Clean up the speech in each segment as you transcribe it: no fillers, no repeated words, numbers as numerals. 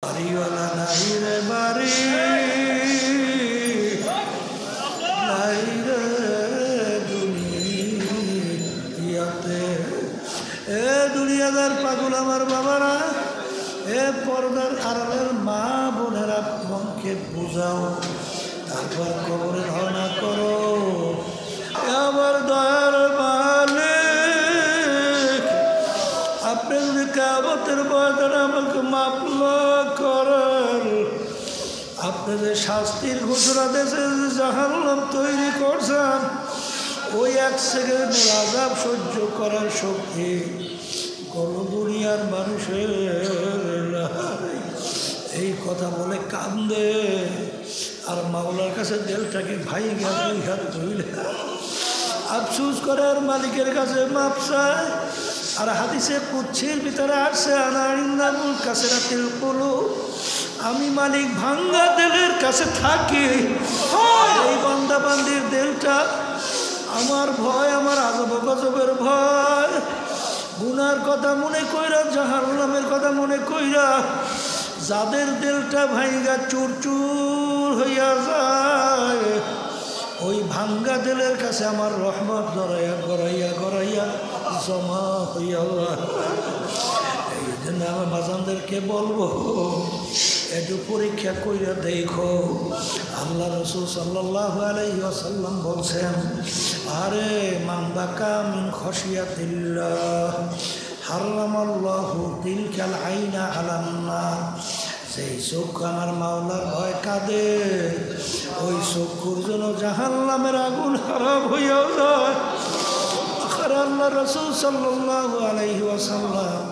বাড়িওয়ালা নাই রে বাড়ি, নাই রে দুনিয়াতে। এ দুনিয়াদার পাগল আমার বাবারা, এ পর্দার আড়ালের মা বোনেরা, মনকে বুঝাও, তারপর কবরে ধারণা করো। আমার দয়ার মালিক, আপনি যদি কিয়ামতের ময়দানে আমাকে মাফ করেন, আপনি যে শাস্তির ঘোষণা দেশে জাহান্নাম তৈরি করছেন, ওই এক সেকেন্ডের আযাব সহ্য করার শক্তি কোন দুনিয়ার মানুষের নাই। এই কথা বলে কান্দে আর মাওলার কাছে দিলটাকে ভাই গেল দুই হাত ধুইলে আফসোস করে আর মালিকের কাছে মাপ চায়। আর হাদিসে কুদসির ভিতরে আসছে, আনাইন্দামুল কাসরাতিল কুলুব, আমি মালিক ভাঙ্গা দিলের কাছে থাকি। এই বান্দা বান্দির দিলটা আমার ভয়, আমার আযব গজবের ভয়, গুনার কথা মনে কইরা, জাহান্নামের কথা মনে কইরা যাদের দিলটা ভাঙ্গা চুর চুর হইয়া যায়, ওই ভাঙ্গা দিলের কাছে আমার রহমত গড়াইয়া গড়াইয়া গড়াইয়া জমা হইয়া। এই জন্য আমার বাজানদেরকে বলবো, একটু পরীক্ষা কইরা দেখো। আল্লাহ রাসূল সাল্লাল্লাহু আলাইহি ওয়াসাল্লাম বলছেন, আরে মান বাকা মিন খাশিয়াতিল্লাহ হারামাল্লাহু তিলকাল আইনা আলান নার। সেই চোখ আমার মাওলার ভয় কাঁদে, ওই চক্ষুর জন্য জাহান্নামের আগুন হারাম হইয়া যায়। আল্লাহ রাসূল সাল্লাল্লাহু আলাইহি ওয়াসাল্লাম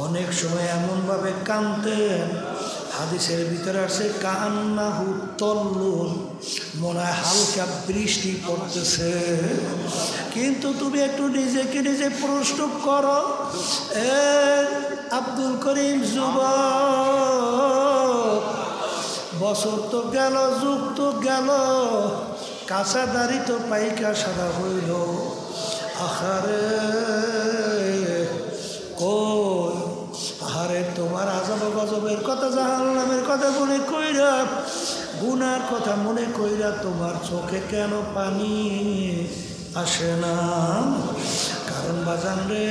অনেক সময় এমনভাবে কাঁদতেন, হাদিসের ভিতরে আছে কান্নাহু তল্লুন, মনে হয় হালকা বৃষ্টি পড়তেছে। কিন্তু তুমি একটু নিজেকে নিজে প্রশ্ন করো, এ আব্দুল করিম যুবক, বছর তো গেল, যুগ তো গেল, কাঁচা দাড়ি তো পাইকা সাদা হইল, আহারে কই, আহারে তোমার আযাব গজবের কথা, জাহান্নামের কথা মনে কইরা, গুনার কথা মনে কইরা তোমার চোখে কেন পানি আসে না? কারণ বাজান রে,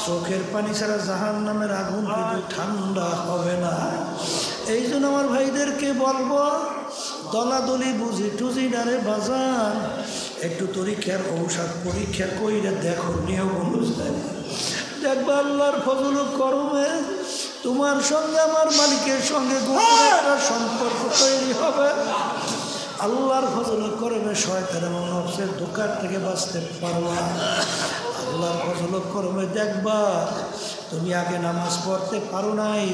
চোখের পানি ছাড়া জাহান্নামের আগুন কিন্তু ঠান্ডা হবে না। এই জন্য আমার ভাইদেরকে বলবো, দলাদলি বুঝি টুজি না রে বাজান, একটু পরীক্ষার ঔষধ পরীক্ষা কইরা দেখো, নিয়ম অনুযায়ী দেখবা আল্লাহর ফজল করমে তোমার সঙ্গে আমার মালিকের সঙ্গে গোপন একটা সম্পর্ক তৈরি হবে। আল্লাহর ফজল করমে শয়তান এবং নফসের ধোঁকার থেকে বাঁচতে পারবা। আল্লাহর ফজল করমে দেখবা তুমি আগে নামাজ পড়তে পারো নাই,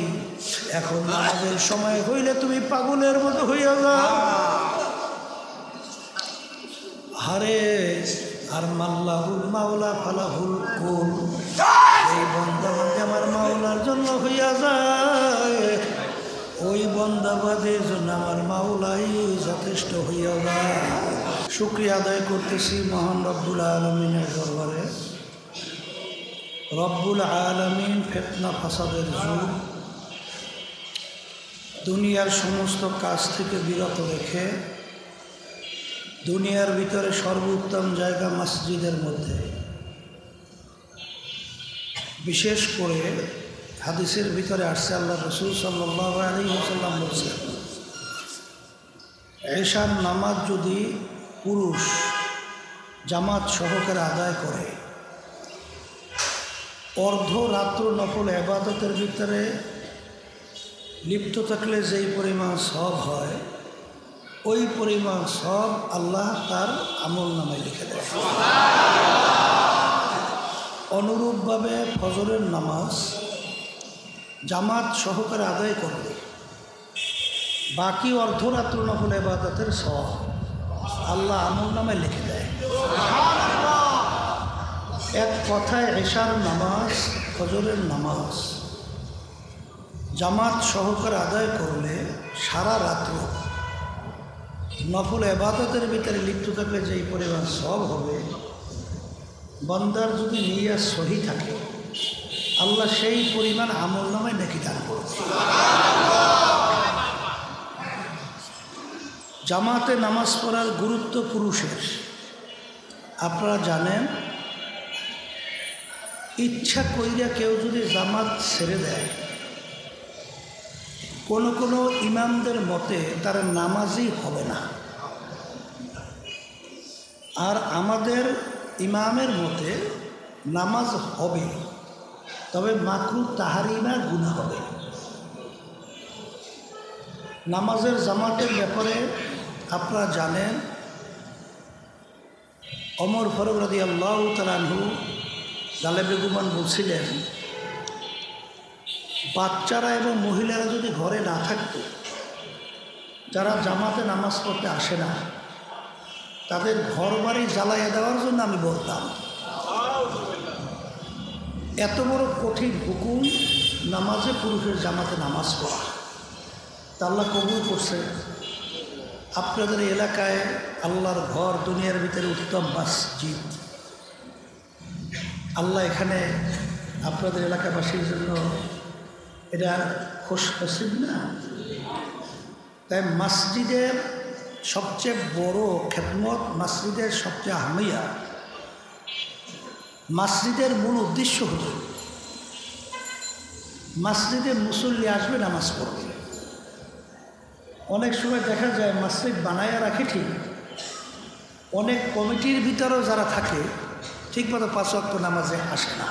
এখন নামাজের সময় হইলে তুমি পাগলের মতো হইয়া যাও। হারে আর মাল্লাহুল মাওলা ফালাহুল কুল, এই বন্দাবাদী আমার মাওলার জন্য হইয়া যায়, ওই বন্দাবাদের জন্য আমার মাওলাই যথেষ্ট হইয়া যায়। শুকরিয়া আদায় করতেছি মহান রব্বুল আলামিনের দরবারে। রব্বুল আলামিন ফিতনা ফাসাদের যুগ, দুনিয়ার সমস্ত কাজ থেকে বিরত রেখে দুনিয়ার ভিতরে সর্বোত্তম জায়গা মসজিদের মধ্যে, বিশেষ করে হাদিসের ভিতরে আসছে, আল্লাহ রাসূল সাল্লাল্লাহু আলাইহি ওয়াসাল্লাম বলছেন, এশার নামাজ যদি পুরুষ জামাত সহকারে আদায় করে, অর্ধরাত্র নফল ইবাদতের ভিতরে লিপ্ত থাকলে যেই পরিমাণ সওয়াব হয়, ওই পরিমাণ সওয়াব আল্লাহ তার আমল নামায় লিখে দেয়। অনুরূপভাবে ফজরের নামাজ জামাত সহকারে আদায় করলে বাকি অর্ধরাত্র নফল ইবাদতের সওয়াব আল্লাহ আমল নামায় লিখে দেয়। এক কথায় এশার নামাজ, ফজরের নামাজ জামাত সহকারে আদায় করলে সারা রাত্র নফল ইবাদতের ভিতরে লিপ্ত থাকলে যেই পরিমাণ সওয়াব হবে, বান্দার যদি নিয়ত সহি থাকে আল্লাহ সেই পরিমাণ আমল নামায় নেকি দান করবে। জামাতে নামাজ পড়ার গুরুত্ব পুরুষের। আপনারা জানেন, ইচ্ছা কইরা কেউ যদি জামাত ছেড়ে দেয়, কোনো কোনো ইমামদের মতে তার নামাজই হবে না, আর আমাদের ইমামের মতে নামাজ হবে, তবে মাকরুহ তাহরিমা গুনাহ হবে। নামাজের জামাতের ব্যাপারে আপনারা জানেন, ওমর ফারুক রাদিয়াল্লাহু তাআলা আনহু গালেবে গুমান বলছিলেন, বাচ্চারা এবং মহিলারা যদি ঘরে না থাকতো, যারা জামাতে নামাজ পড়তে আসে না, তাদের ঘর বাড়ি জ্বালাইয়া দেওয়ার জন্য আমি বলতাম। এত বড় কঠিন হুকুম নামাজে পুরুষের জামাতে নামাজ পড়া, তা আল্লাহ কবুল করছে। আপনাদের এলাকায় আল্লাহর ঘর, দুনিয়ার ভিতরে উত্তম মসজিদ, আল্লাহ এখানে আপনাদের এলাকাবাসীর জন্য এটা খুশ নসিব না? তাই মসজিদের সবচেয়ে বড় খেদমত, মসজিদের সবচেয়ে হামিয়া, মসজিদের মূল উদ্দেশ্য হল মসজিদে মুসল্লি আসবে, নামাজ পড়বে। অনেক সময় দেখা যায় মসজিদ বানায়া রাখে ঠিক, অনেক কমিটির ভিতরেও যারা থাকে ঠিকমতো 5 ওয়াক্ত নামাজে আসে না।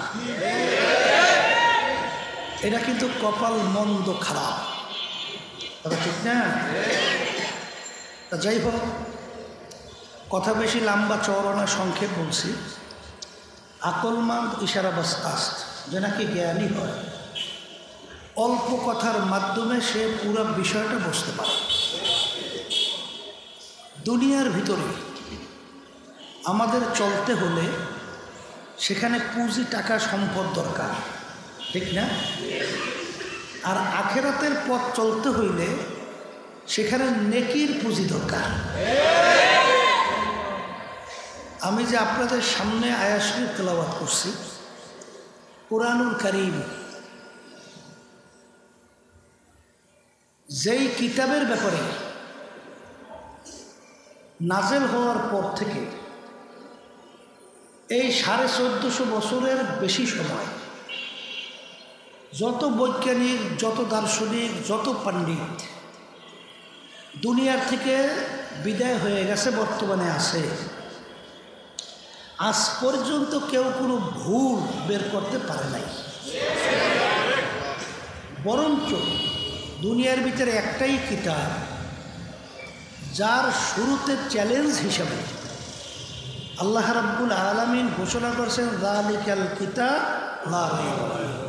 এটা কিন্তু কপাল মন্দ, খারাপ কথা, ঠিক না? যাই হোক, কথা বেশি লম্বা চওড়া না, সংক্ষেপ বলছি। আকলমান্দ ইশারা বাস্তাস্ত, যে নাকি জ্ঞানী হয়, অল্প কথার মাধ্যমে সে পুরো বিষয়টা বুঝতে পারে। দুনিয়ার ভিতরে আমাদের চলতে হলে সেখানে পুঁজি, টাকা, সম্পদ দরকার, ঠিক না? আর আখেরাতের পথ চলতে হইলে সেখানে নেকির পুঁজি দরকার। আমি যে আপনাদের সামনে আয়াত শরীফ তেলাওয়াত করছি, কুরআনুল কারীম, যেই কিতাবের ব্যাপারে নাজেল হওয়ার পর থেকে এই 1450 বছরের বেশি সময় যত বৈজ্ঞানিক, যত দার্শনিক, যত পণ্ডিত দুনিয়ার থেকে বিদায় হয়ে গেছে, বর্তমানে আছে, আজ পর্যন্ত কেউ কোনো ভুল বের করতে পারে নাই। বরঞ্চ দুনিয়ার ভিতরে একটাই কিতাব যার শুরুতে চ্যালেঞ্জ হিসাবে আল্লাহ রাব্বুল আলামিন ঘোষণা করেছেন, যালিকাল কিতাব লা রাইব ফীহ।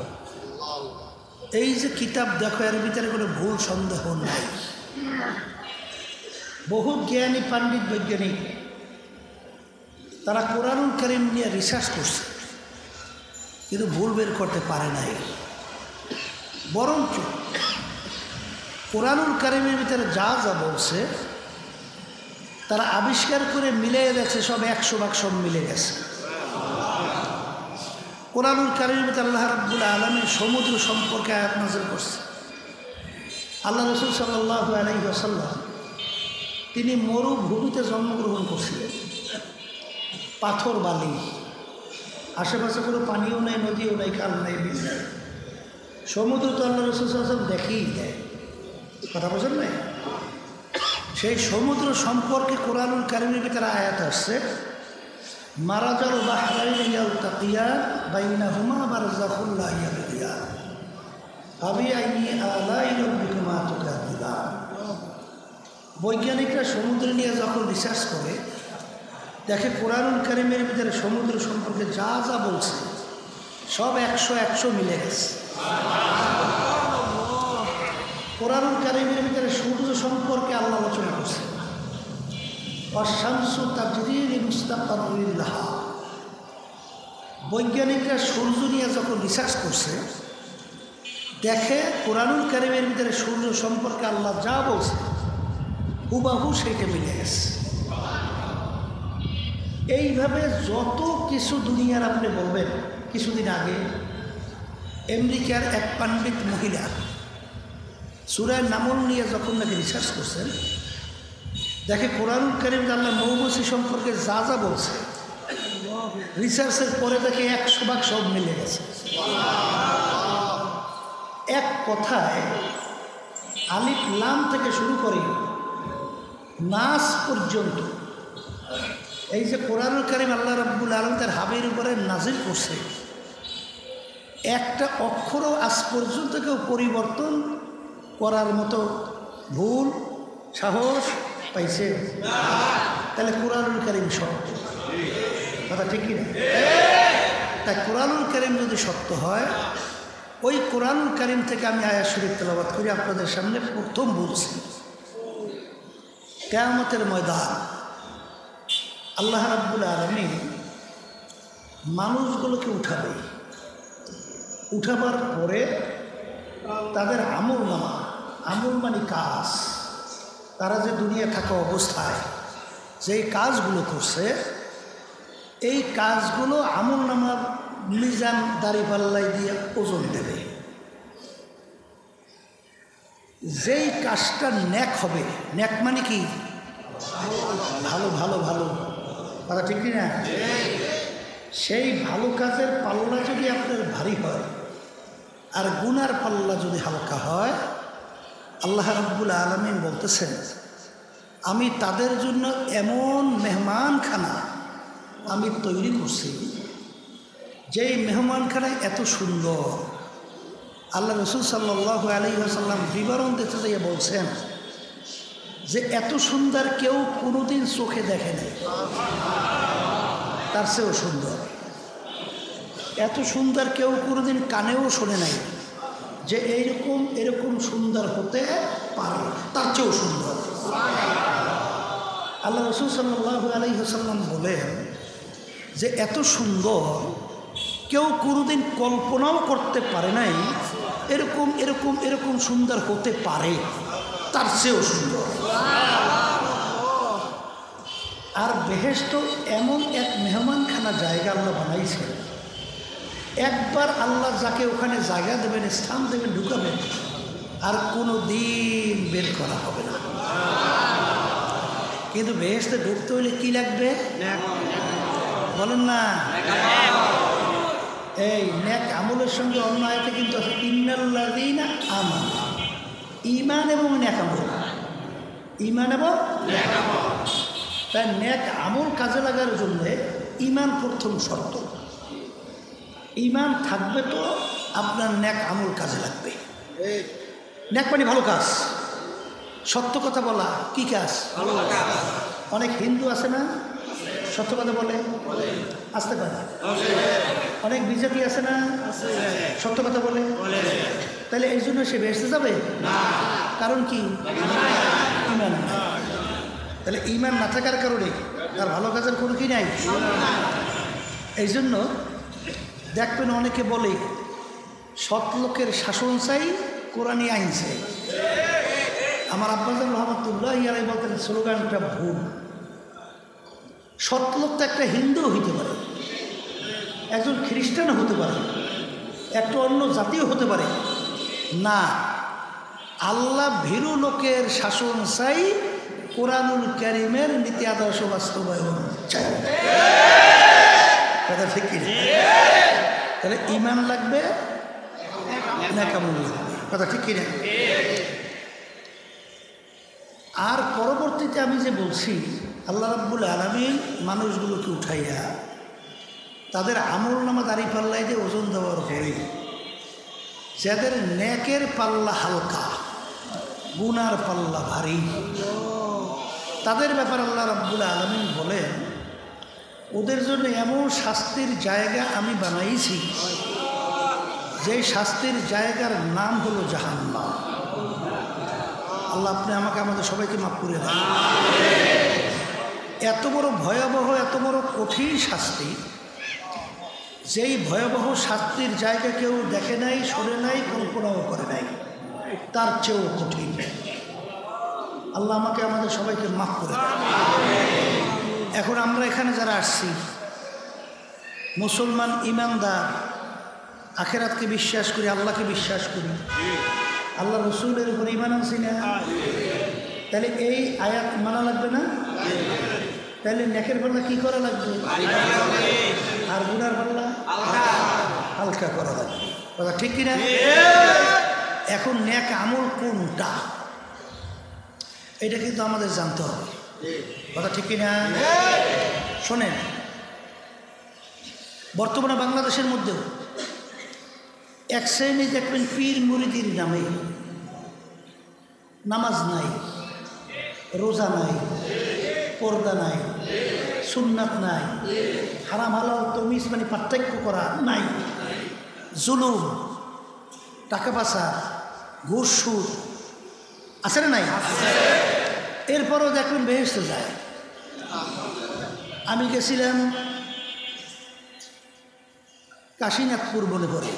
এই যে কিতাব দেখো, এর ভিতরে কোনো ভুল সন্দেহ নাই। বহু জ্ঞানী পণ্ডিত, বৈজ্ঞানিক, তারা কুরআনুল কারীম নিয়ে রিসার্চ করছে, কিন্তু ভুল বের করতে পারে নাই। বরঞ্চ কুরআনুল কারীমের ভিতরে যা যা বলছে তারা আবিষ্কার করে মিলিয়ে দেখছে, সব 100 সব মিলে গেছে। কুরআনুল কারীমের ভিতরে আল্লাহ রাব্বুল আলামিন সমুদ্র সম্পর্কে আয়াত নাযিল করছে। আল্লাহ রাসূল সাল্লাল্লাহু আলাইহি ওয়াসাল্লাম তিনি মরুভূমিতে জন্মগ্রহণ করছিলেন, পাথর বালি, আশেপাশে কোনো পানিও নেই, নদীও নেই, খাল নেই, বিল নেই। সমুদ্র তো আল্লাহ রাসূল সাল্লাল্লাহু আলাইহি ওয়াসাল্লাম দেখেই দেয়, কথা বোঝেন নাই? সেই সমুদ্র সম্পর্কে কুরআনুল কারীমের ভিতরে আয়াত আসছে, মারাজাল বাহরাইনি ইয়ালতাকিয়ান বাইনাহুমা বারযাখুন লা ইয়াবগিয়ান ফাবিআইয়ি আলাই রাব্বিকুমা তুকাযিবান। বৈজ্ঞানিকরা সমুদ্র নিয়ে যখন রিসার্চ করে দেখে কুরআনুল কারীমের ভিতরে সমুদ্র সম্পর্কে যা যা বলছে সব 100 মিলে গেছে। কুরআনুল কারীমের ভিতরে সূর্য সম্পর্কে আল্লাহ আলোচনা করছে, ওয়াশ-শামসু তাজরি লিমুস্তাকাররিন লাহা। বৈজ্ঞানিকরা সূর্য নিয়ে যখন রিসার্চ করছে দেখে কুরআনুল কারীমের ভিতরে সূর্য সম্পর্কে আল্লাহ যা বলছে হুবাহু সেইটা মিলে গেছে। এইভাবে যত কিছু দুনিয়ার আপনি বলবেন, কিছুদিন আগে আমেরিকার এক পণ্ডিত মহিলা সূরা নামল নিয়ে যখন নাকি রিসার্চ করছেন, দেখে কোরআনুল কারীম আল্লাহ মৌমাছি সম্পর্কে যা যা বলছে, রিসার্চের পরে দেখে 100% সব মিলে গেছে। এক কথায় আলিফ লাম থেকে শুরু করে নাস পর্যন্ত এই যে কোরআনুল কারীম আল্লাহ রাব্বুল আলামিন তার হাবিবের উপরে নাজিল করছে, একটা অক্ষরও আজ পর্যন্ত কেউ পরিবর্তন করার মতো ভুল সাহস পাইছে? তাহলে কোরআনুল কারীম সত্য, কথা ঠিক কিনা? তাই কোরআনুল কারীম যদি সত্য হয়, ওই কোরআনুল কারীম থেকে আমি আয়াত শরীফ তেলাওয়াত করে আপনাদের সামনে প্রথম বলছি, কিয়ামতের ময়দান আল্লাহ রাব্বুল আলামিন মানুষগুলোকে উঠাবে, উঠাবার পরে তাদের আমল নামা, আমল মানে কাজ, তারা যে দুনিয়া থাকা অবস্থায় যেই কাজগুলো করছে, এই কাজগুলো আমল নামার মিজান দাঁড়িপাল্লাই দিয়ে ওজন দেবে। যেই কাজটা ন্যাক হবে, ন্যাক মানে কি? ভালো ভালো ভালো, কথা ঠিক না? সেই ভালো কাজের পাল্লা যদি আপনার ভারী হয় আর গুনার পাল্লা যদি হালকা হয়, আল্লাহ রাব্বুল আলামিন বলতেছেন আমি তাদের জন্য এমন মেহমানখানা আমি তৈরি করছি, যেই মেহমানখানায় এত সুন্দর, আল্লাহ রাসূল সাল্লাল্লাহু আলাইহি ওয়াসাল্লাম বিবরণ দিতে গিয়ে বলছেন যে এত সুন্দর কেউ কোনোদিন চোখে দেখে নাই, তার চেয়েও সুন্দর। এত সুন্দর কেউ কোনোদিন কানেও শোনে নাই যে এইরকম এরকম সুন্দর হতে পারে, তার চেয়েও সুন্দর। আল্লাহ রাসূল সাল্লাল্লাহু আলাইহি ওয়াসাল্লাম বলেন যে এত সুন্দর কেউ কোনোদিন কল্পনাও করতে পারে নাই এরকম এরকম এরকম সুন্দর হতে পারে, তার চেয়েও সুন্দর। আর বেহেশত এমন এক মেহমানখানা জায়গা আল্লাহ বানাইছে, একবার আল্লাহ যাকে ওখানে জায়গা দেবেন, স্থান দেবেন, ঢুকাবেন, আর কোনো দিন বের করা হবে না। কিন্তু বেহেশতে ঢুকতে হলে কি লাগবে? বলেন না? এই নেক আমলের সঙ্গে অন্য আয়াতে কিন্তু আছে ইন্নাল্লাযীনা আমানু, ঈমান এবং নেক আমল, ঈমান এবং নেক আমল। তাই নেক আমল কাজে লাগার জন্য ঈমান প্রথম শর্ত। ঈমান থাকবে তো আপনার নেক আমল কাজে লাগবে। নেক মানে ভালো কাজ, সত্য কথা বলা। কি কাজ? ভালো কাজ। অনেক হিন্দু আছে না সত্য কথা বলে, আসতে পারে। অনেক বিজেপি আছে না সত্য কথা বলে, তাহলে এই জন্য সে বেহেশতে যাবে না? কারণ কি? ঈমান। তাহলে ঈমান না থাকার কারণে তার ভালো কাজের কোনো কি নাই। এই জন্য দেখবেন অনেকে বলে সৎ লোকের শাসন চাই, কোরআনী আইন চাই। আমার আব্বাজান রহমতুল্লাহ আলাইহি বলতেন স্লোগানটা ভুল। সৎ লোক তো একটা হিন্দুও হইতে পারে, একজন খ্রিস্টানও হতে পারে, একটা অন্য জাতীয় হতে পারে না। আল্লাহ ভীরু লোকের শাসন চাই, কোরআনুল কারীমের নীতি আদর্শ বাস্তবায়ন চাই। কথা ঠিক কি? তাহলে ঈমান লাগবে, নেক আমল লাগবে। কথা ঠিক কিনা? আর পরবর্তীতে আমি যে বলছি আল্লাহ রাব্বুল আলামিন মানুষগুলোকে উঠাইয়া তাদের আমল নামা দাড়ি পাল্লাই দিয়ে ওজন দেওয়ার পরে যাদের নেকের পাল্লা হালকা, গুনার পাল্লা ভারী, তাদের ব্যাপারে আল্লাহ রাব্বুল আলামিন বলেন ওদের জন্য এমন শাস্তির জায়গা আমি বানাইছি, যে শাস্তির জায়গার নাম হলো জাহান্নাম। আল্লাহ আপনি আমাকে আমাদের সবাইকে মাফ করে দেন। এত বড় ভয়াবহ, এত বড় কঠিন শাস্তি, যেই ভয়াবহ শাস্তির জায়গা কেউ দেখে নাই, শোনে নাই, কল্পনাও করে নাই, তার চেয়েও কঠিন। আল্লাহ আমাকে আমাদের সবাইকে মাফ করে দেন। এখন আমরা এখানে যারা আসছি মুসলমান ইমানদার, আখেরাতকে বিশ্বাস করি, আল্লাহকে বিশ্বাস করি, আল্লাহ রসুলের উপর ঈমান আনছি না, তাহলে এই আয়াত মানা লাগবে না? তাহলে নেকের পাল্লা কি করা লাগবে? আর গুনার পাল্লা হালকা করা লাগবে। কথা ঠিক কিনা? এখন নেক আমল কোনটা এটা কিন্তু আমাদের জানতে হবে। কথা ঠিক কিনা? শোনেন, বর্তমানে বাংলাদেশের মধ্যেও এক শ্রেণী দেখবেন পীর মুরিদির নামে নামাজ নাই, রোজা নাই, পর্দা নাই, সুন্নাত নাই, হারাম হালাল তমিজ মানে পার্থক্য করা নাই, জুলুম, টাকা পয়সা, ঘুষ সুদ আছে না নাই? এরপরও দেখবেন বেহেশতে যায়। আমি গেছিলাম কাশীনাথপুর বলে পড়ে,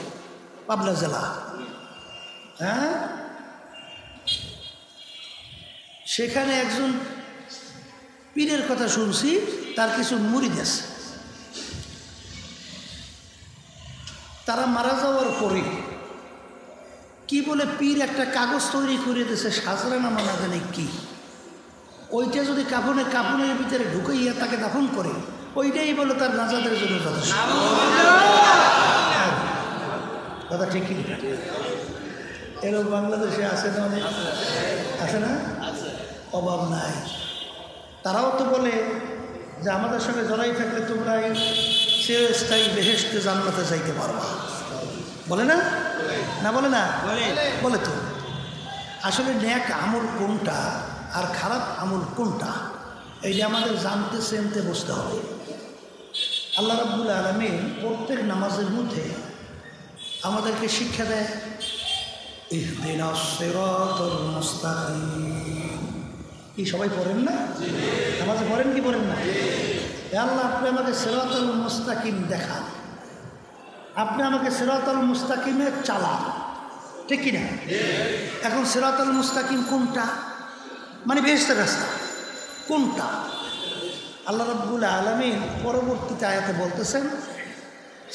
পাবনা জেলা। হ্যাঁ, সেখানে একজন পীরের কথা শুনছি, তার কিছু মুরিদ আছে। তারা মারা যাওয়ার পরে কি বলে পীর একটা কাগজ তৈরি করে দিয়েছে, সাজরানামা না জানে কি, ওইটা যদি কাফনের ভিতরে ঢুকাইয়া তাকে দাফন করে, ওইটাই বলে তার নাজাদের জন্য যথেষ্ট। কথা ঠিক কি? এরকম বাংলাদেশে আছে না? অনেক আছে না? অভাব নাই। তারাও তো বলে যে আমাদের সঙ্গে জড়াই থাকলে তোমরা এই চিরস্থায়ী বেহেশতে জান্নাতে যাইতে পারবা। বলে না? না বলে না? বলে তো। আসলে নেক আমল কোনটা আর খারাপ আমল কোনটা, এইটা আমাদের জানতে চিনতে বুঝতে হবে। আল্লাহ রাব্বুল আলামিন প্রত্যেক নামাজের মধ্যে আমাদেরকে শিক্ষা দেয়, ইহদিনাস সিরাতাল মুস্তাকিম। কি সবাই পড়েন না? নামাজে পড়েন কি পড়েন না? আল্লাহ আপনি আমাকে সিরাতাল মুস্তাকিম দেখান, আপনি আমাকে সিরাতাল মুস্তাকিমে চালান, ঠিক কি না? এখন সিরাতাল মুস্তাকিম কোনটা? মানে বেহেশতের রাস্তা কোনটা? আল্লাহ রাব্বুল আলামিন পরবর্তীতে আয়াতে বলতেছেন,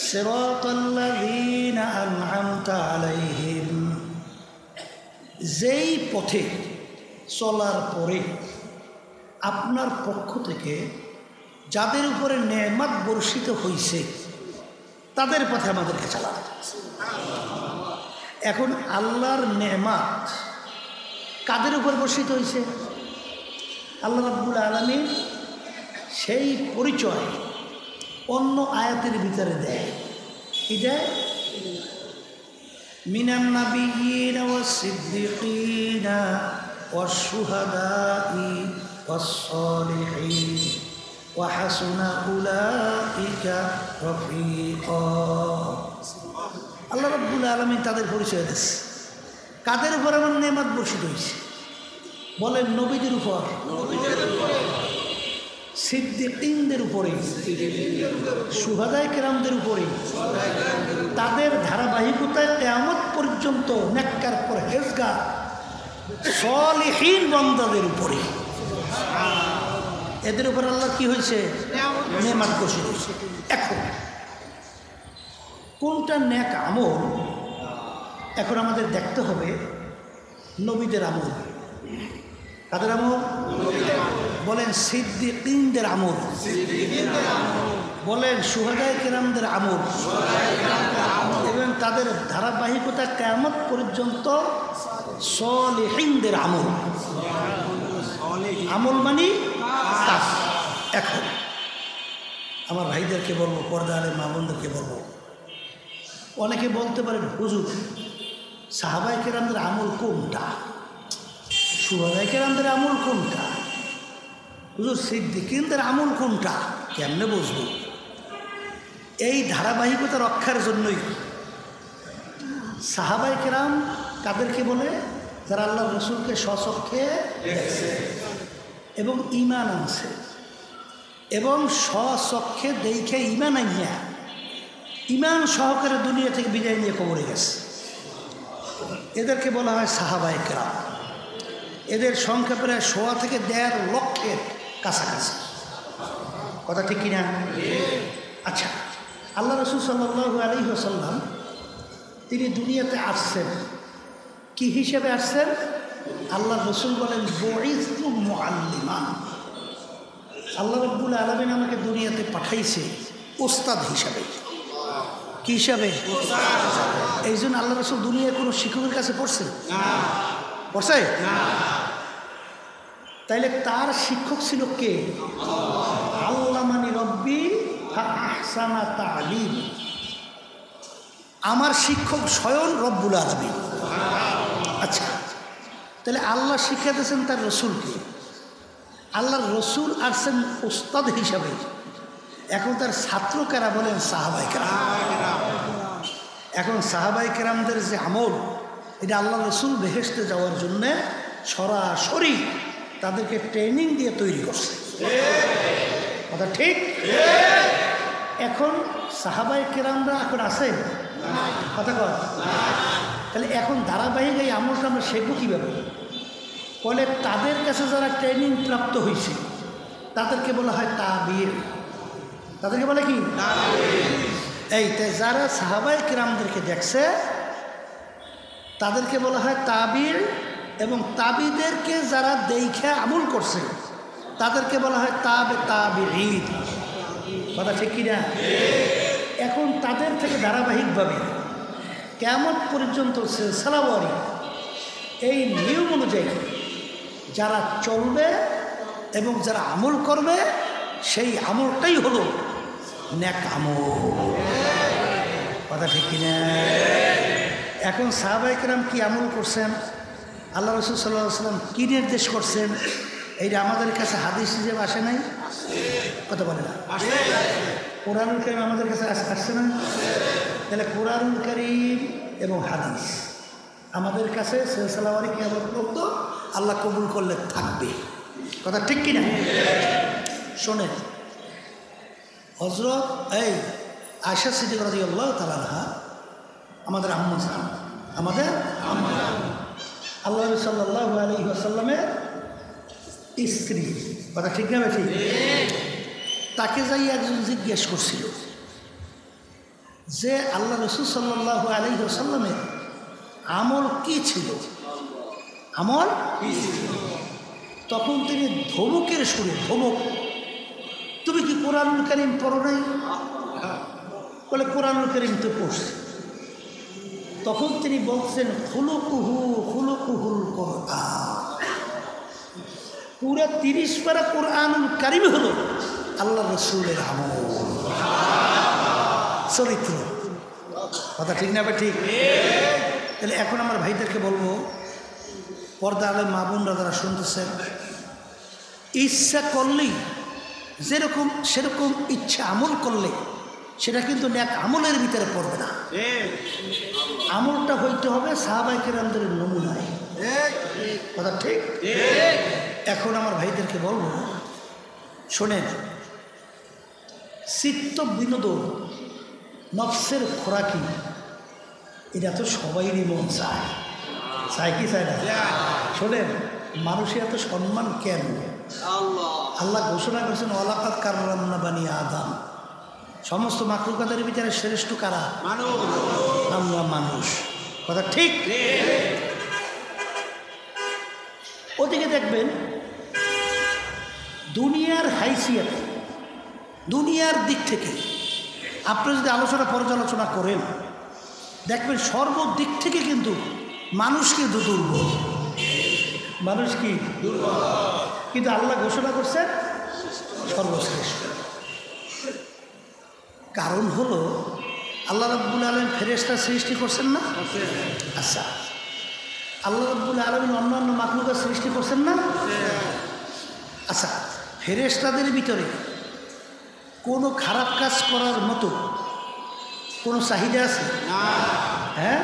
সিরাতাল্লাযীনা আন'আমতা আলাইহিম, যেই পথে চলার পরে আপনার পক্ষ থেকে যাদের উপরে নেয়ামত বর্ষিত হয়েছে তাদের পথে আমাদেরকে চালাতে। এখন আল্লাহর নেয়ামত কাদের উপর বর্ষিত হয়েছে? আল্লাহ রাব্বুল আলামিন সেই পরিচয় অন্য আয়াতের ভিতরে দেয়। কি দেয়? মিনান নাবিয়্যিনা ওয়াস সিদ্দিকিনা ওয়াশ শুহাদাই ওয়াস সালিহিন ওয়া হাসুনা উলাইকা রফিকা। আল্লাহ রাব্বুল আলামিন তাদের পরিচয় দিয়েছে। কাদের উপর এমন নেয়ামত বর্ষিত হয়েছে? বলেন নবীদের উপর, সিদ্দিকীনদের উপরে, শুহাদায়ে কেরামদের উপরে, তাদের ধারাবাহিকতায় কিয়ামত পর্যন্ত নেককার পরহেজগার সালিহিন বান্দাদের উপরে, এদের উপর আল্লাহ কি হয়েছে? নেয়ামত বর্ষিত হয়েছে। এখন কোনটা নেক আমল? এখন আমাদের দেখতে হবে নবীদের আমল। কাদের আমল? বলেন সিদ্দিকীনদের আমল, বলেন শুহাদায়ে কেরামদের আমল, এবং তাদের ধারাবাহিকতা কিয়ামত পর্যন্ত সালিহিনদের আমল। আমল মানে কাজ। এখন আমার ভাইদেরকে বলবো, পর্দা আলে মা বোনদেরকে বলবো, অনেকে বলতে পারেন হুজুর সাহাবায়ে কেরামদের আমল কোনটা, শুহাদায়ে কেরামদের আমল কোনটা, হুজুর সিদ্দিকীনদের আমল কোনটা? কেমনে বুঝবো? এই ধারাবাহিকতা রক্ষার জন্যই সাহাবায়ে কেরাম কাদেরকে বলে? যারা আল্লাহ রসুলকে স্বচক্ষে দেখছে এবং ঈমান আনছে, এবং স্বচক্ষে দেখে ঈমান আনিয়া ঈমান সহকারে দুনিয়া থেকে বিদায় নিয়ে কবরে গেছে, এদেরকে বলা হয় সাহাবায়ে কেরাম। এদের সংখ্যা প্রায় 1.5 থেকে 1.5 লক্ষের কাছাকাছি। কথা ঠিক কিনা? আচ্ছা, আল্লাহ রসুল সাল্লাল্লাহু আলাইহি ওয়াসাল্লাম তিনি দুনিয়াতে আসছেন কি হিসেবে আসছেন? আল্লাহ রসুল বলেন বুইসতু মুআল্লিমান, আল্লাহ রাব্বুল আলামিন আমাকে দুনিয়াতে পাঠাইছে ওস্তাদ হিসাবে। কি হিসাবে? এই জন্য আল্লাহ রসুল দুনিয়ার কোনো শিক্ষকের কাছে পড়ছে? পড়ছে না। তাইলে তার শিক্ষক ছিল কে? আল্লামানি রব্বি ফাআহসানা তা'লিম, আমার শিক্ষক স্বয়ং রব্বুল আলামিন। আচ্ছা, তাহলে আল্লাহ শিক্ষা দিয়েছেন তার রসুলকে, আল্লাহর রসুল আসছেন ওস্তাদ হিসাবে। এখন তার ছাত্র কারা বলেন? সাহাবায়ে কেরাম। এখন সাহাবায়ে কেরামদের যে আমল, এটা আল্লাহ রসুল বেহেশতে যাওয়ার জন্যে সরাসরি তাদেরকে ট্রেনিং দিয়ে তৈরি করছে। কথা ঠিক? এখন সাহাবায়ে কেরামরা এখন আছে? কথা কয়? তাহলে এখন ধারাবাহিক এই আমলটা আমরা শিখবো কীভাবে? বলে তাদের কাছে যারা ট্রেনিং প্রাপ্ত হয়েছে তাদেরকে বলা হয় তাবিঈ। তাদেরকে বলে কি? এই যারা সাহাবায়ে কেরামদেরকে দেখছে তাদেরকে বলা হয় তাবিঈ, এবং তাবিদেরকে যারা দেখে আমল করছে তাদেরকে বলা হয় তাবিঈন। কথা ঠিক কিনা? এখন তাদের থেকে ধারাবাহিকভাবে কিয়ামত পর্যন্ত সিলসিলাওয়ারি এই নিয়ম অনুযায়ী যারা চলবে এবং যারা আমল করবে সেই আমলটাই হলো নেক আমল। কথা ঠিক কিনা? এখন সাহাবায়ে কেরাম কি আমল করছেন, আল্লাহ রাসূল সাল্লাল্লাহু আলাইহি ওয়াসাল্লাম কী নির্দেশ করছেন, এইটা আমাদের কাছে হাদিস হিসেবে আসে নাই? কথা বলে না? কোরআনুল কারীম আমাদের কাছে আসছে না? তাহলে কোরআনুল কারীম এবং হাদিস আমাদের কাছে সিলসিলাওয়ারি কিয়ামত পর্যন্ত আল্লাহ কবুল করলে থাকবে। কথা ঠিক কিনা? শোনেন, হযরত আয়েশা সিদ্দিকা রাদিয়াল্লাহু তাআলা আনহা আমাদের আম্মা জান, আমাদের আম্মা আল্লাহ সাল্লাল্লাহু আলাইহি ওয়াসাল্লামের স্ত্রী। কথা ঠিক না? ঠিক। তাকে যাই একজন জিজ্ঞেস করছিল যে আল্লাহ রাসূল সাল্লাল্লাহু আলাইহি ওয়াসাল্লামের আমল কি ছিল, আমল কি ছিল? তখন তিনি ধমকের সুরে, ধমক, তুমি কি কোরআনুল কারীম পড়ো নাই? বলে কোরআনুল কারীম তো পড়ছি। তখন তিনি বলছেন খুলুকুহুল কোরআন, পুরা 30 পারা কোরআনুল কারীম হলো আল্লাহ রসুলের আমল, চরিত্র। কথা ঠিক না? ঠিক। তাহলে এখন আমার ভাইদেরকে বলবো, পর্দা আলেম মা বোনরা যারা শুনতেছেন, ইচ্ছা করলেই যেরকম সেরকম ইচ্ছা আমল করলে সেটা কিন্তু নেক আমলের ভিতরে পড়বে না। আমলটা হইতে হবে সাহাবায়ে কেরামদের নমুনায়। কথা ঠিক? এখন আমার ভাইদেরকে বলবো, শোনেন, চিত্ত বিনোদন, নফসের খোরাকি, এটা তো সবাইরই মন চায়। চায় কি চায় না? শোনেন, মানুষের এত সম্মান কেন? আল্লাহ ঘোষণা করেছেন ওয়ালাকাদ কাররামনা বানি আদম, সমস্ত মাখলুকাতের ভিতরে শ্রেষ্ঠ কারা? আমরা মানুষ। কথা ঠিক? ওদিকে দেখবেন দুনিয়ার হাইসিয়ত, দুনিয়ার দিক থেকে আপনি যদি আলোচনা পর্যালোচনা করেন দেখবেন সর্বদিক থেকে কিন্তু মানুষ কিন্তু দুর্বল। মানুষ কি দুর্বল, কিন্তু আল্লাহ ঘোষণা করছেন সর্বশ্রেষ্ঠ। কারণ হলো আল্লাহ রাব্বুল আলামিন ফেরেশতা সৃষ্টি করছেন না? আচ্ছা, আল্লাহ রাব্বুল আলামিন অন্যান্য মাখলুকাত সৃষ্টি করছেন না? আচ্ছা, ফেরেশতাদের ভিতরে কোনো খারাপ কাজ করার মতো কোনো চাহিদা আছে? হ্যাঁ,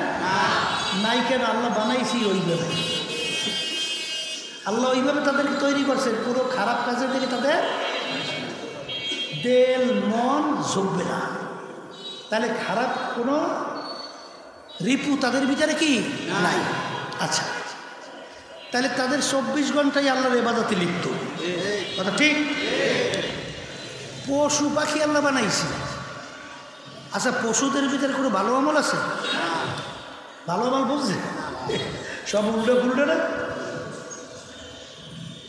নাই। কেন? আল্লাহ বানাইছি ওইভাবে, আল্লাহ ওইভাবে তাদেরকে তৈরি করছেন, পুরো খারাপ কাজের দিকে তাদের দেল মন ঝুঁকবে না। তাহলে খারাপ কোনো রিপু তাদের ভিতরে কি নাই? আচ্ছা, তাহলে তাদের 24 ঘন্টাই আল্লাহর ইবাদতে লিপ্ত। কথা ঠিক? পশু পাখি আল্লাহ বানাইছে। আচ্ছা, পশুদের ভিতরে কোনো ভালো আমল আছে? ভালো আমল বুঝছে সব উল্টো পুল্টো না।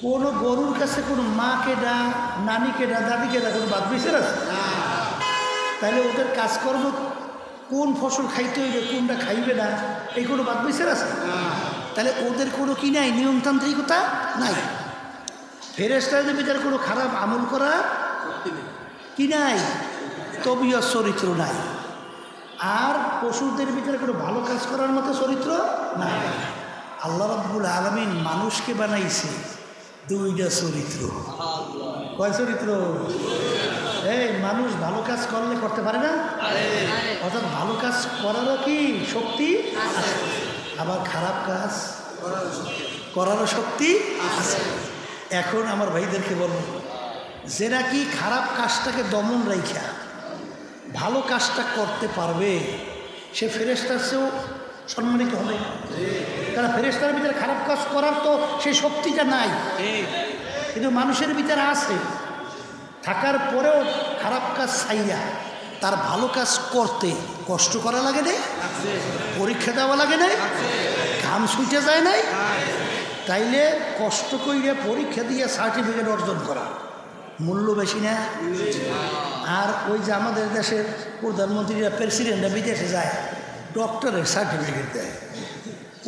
কোনো গরুর কাছে কোনো মাকে ডা, নানিকে ডা, দাদিকে ডা কোনো বাদ বিচার আছে? তাহলে ওদের কাজকর্ম কোন ফসল খাইতে হইবে কোনটা খাইবে না এই কোনো বাদ বিচার আছে? তাহলে ওদের কোনো কি নাই, নিয়মতান্ত্রিকতা নাই। ফেরেশতাদের ভিতরে কোনো খারাপ আমল করা কি নাই, তবিয়ত চরিত্র নাই। আর পশুদের ভিতরে কোনো ভালো কাজ করার মতো চরিত্র নাই। আল্লাহ রাব্বুল আলামিন মানুষকে বানাইছে দুইটা চরিত্র। কয় চরিত্র? এই মানুষ ভালো কাজ করলে করতে পারে না, অর্থাৎ ভালো কাজ করারও কি শক্তি আছে, আবার খারাপ কাজ করারও শক্তি আছে। এখন আমার ভাইদেরকে বলবো, যে নাকি খারাপ কাজটাকে দমন রাইখা ভালো কাজটা করতে পারবে সে ফেরেশতার চেয়েও সম্মানিত হবে। কারণ ফেরেশতার ভিতরে খারাপ কাজ করার তো সেই শক্তিটা নাই, কিন্তু মানুষের ভিতরে আছে। থাকার পরেও খারাপ কাজ চাইয়া তার ভালো কাজ করতে কষ্ট করা লাগে নাই, পরীক্ষা দেওয়া লাগে নাই, ঘাম ছুটে যায় নাই। তাইলে কষ্ট করিয়া পরীক্ষা দিয়ে সার্টিফিকেট অর্জন করা মূল্য বেশি না? আর ওই যে আমাদের দেশের প্রধানমন্ত্রীরা, প্রেসিডেন্টরা বিদেশে যায় ডক্টরের সার্টিফিকেট দেয়,